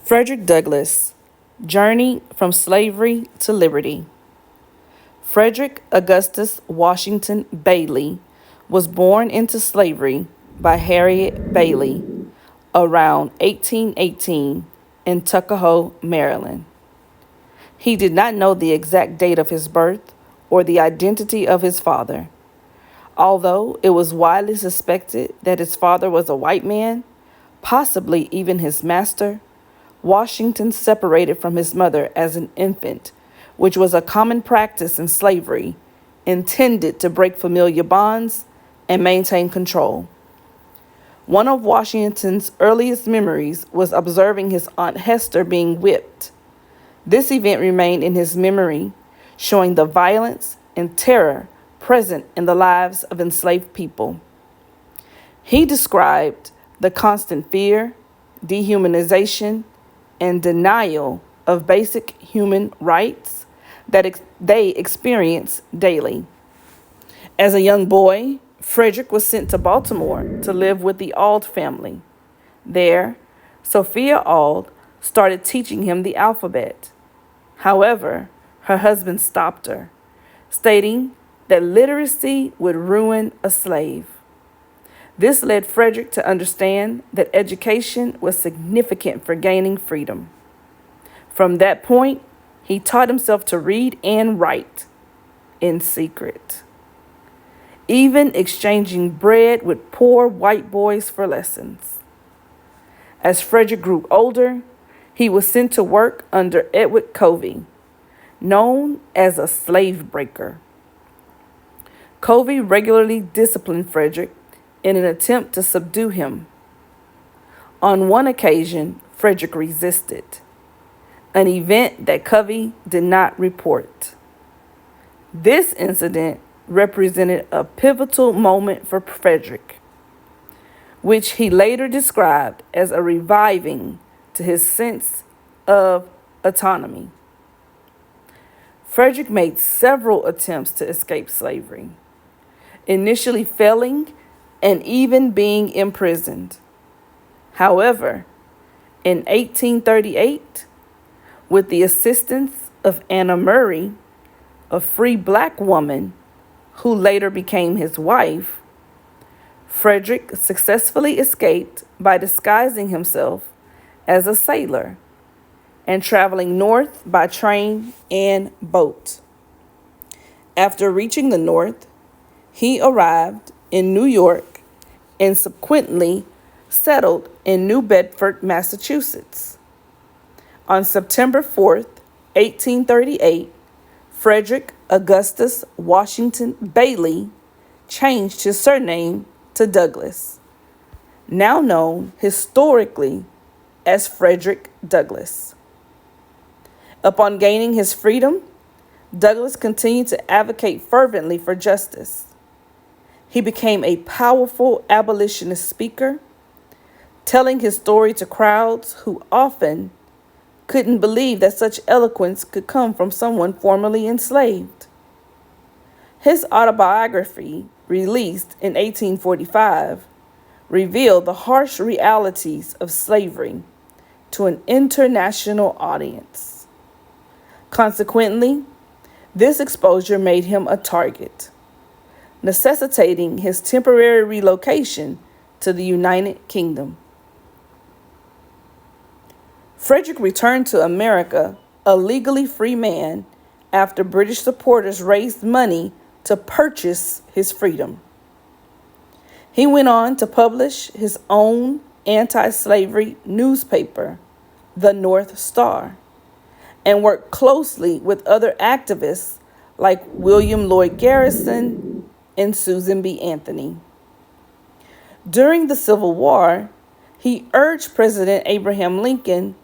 Frederick Douglass, Journey from Slavery to Liberty. Frederick Augustus Washington Bailey was born into slavery by Harriet Bailey around 1818 in Tuckahoe, Maryland. He did not know the exact date of his birth or the identity of his father. Although it was widely suspected that his father was a white man, possibly even his master, Washington separated from his mother as an infant, which was a common practice in slavery, intended to break familiar bonds and maintain control. One of Washington's earliest memories was observing his Aunt Hester being whipped. This event remained in his memory, showing the violence and terror present in the lives of enslaved people. He described the constant fear, dehumanization, and denial of basic human rights that they experience daily. As a young boy, Frederick was sent to Baltimore to live with the Auld family. There, Sophia Auld started teaching him the alphabet. However, her husband stopped her, stating that literacy would ruin a slave. This led Frederick to understand that education was significant for gaining freedom. From that point, he taught himself to read and write in secret, even exchanging bread with poor white boys for lessons. As Frederick grew older, he was sent to work under Edward Covey, known as a slave breaker. Covey regularly disciplined Frederick in an attempt to subdue him. On one occasion, Frederick resisted, an event that Covey did not report. This incident represented a pivotal moment for Frederick, which he later described as a reviving to his sense of autonomy. Frederick made several attempts to escape slavery, initially failing and even being imprisoned. However, in 1838, with the assistance of Anna Murray, a free black woman who later became his wife, Frederick successfully escaped by disguising himself as a sailor and traveling north by train and boat. After reaching the north, he arrived in New York and subsequently settled in New Bedford, Massachusetts. On September 4th, 1838, Frederick Augustus Washington Bailey changed his surname to Douglass, now known historically as Frederick Douglass. Upon gaining his freedom, Douglass continued to advocate fervently for justice. He became a powerful abolitionist speaker, telling his story to crowds who often couldn't believe that such eloquence could come from someone formerly enslaved. His autobiography, released in 1845, revealed the harsh realities of slavery to an international audience. Consequently, this exposure made him a target, necessitating his temporary relocation to the United Kingdom. Frederick returned to America a legally free man after British supporters raised money to purchase his freedom. He went on to publish his own anti-slavery newspaper, The North Star, and worked closely with other activists like William Lloyd Garrison and Susan B. Anthony. During the Civil War, he urged President Abraham Lincoln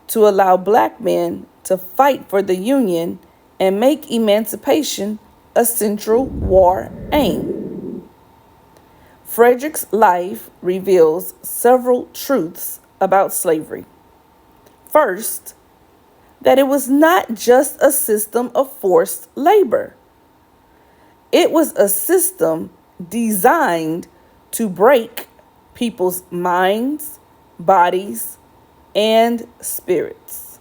to allow black men to fight for the Union and make emancipation a central war aim. Frederick's life reveals several truths about slavery. First, that it was not just a system of forced labor. It was a system designed to break people's minds, bodies, and spirits.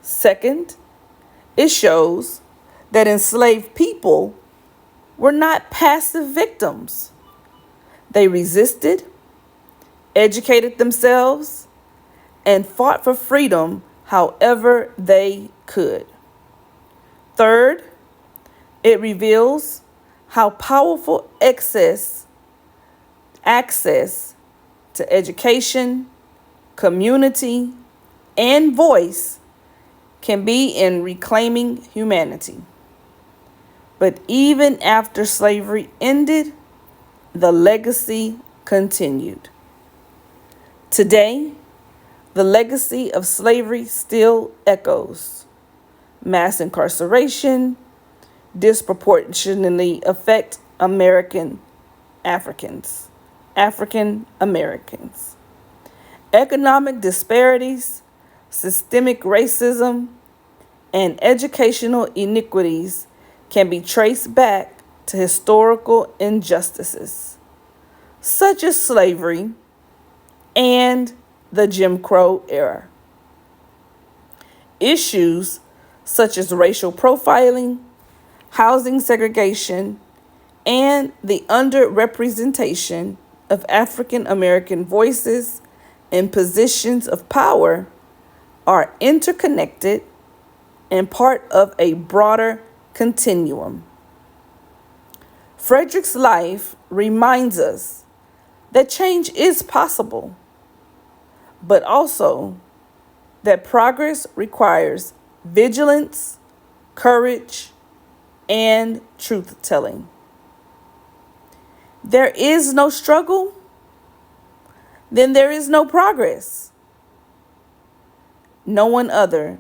Second, it shows that enslaved people were not passive victims. They resisted, educated themselves, and fought for freedom however they could. Third, it reveals how powerful access to education, community, and voice can be in reclaiming humanity. But even after slavery ended, the legacy continued. Today, the legacy of slavery still echoes. Mass incarceration disproportionately affect African Americans. Economic disparities, systemic racism, and educational inequities can be traced back to historical injustices, such as slavery and the Jim Crow era. Issues such as racial profiling, housing segregation, and the underrepresentation of African American voices in positions of power are interconnected and part of a broader continuum. Frederick's life reminds us that change is possible, but also that progress requires vigilance, courage, and truth telling. There is no struggle, then there is no progress. No one other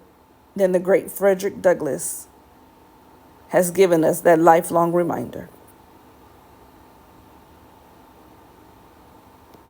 than the great Frederick Douglass has given us that lifelong reminder.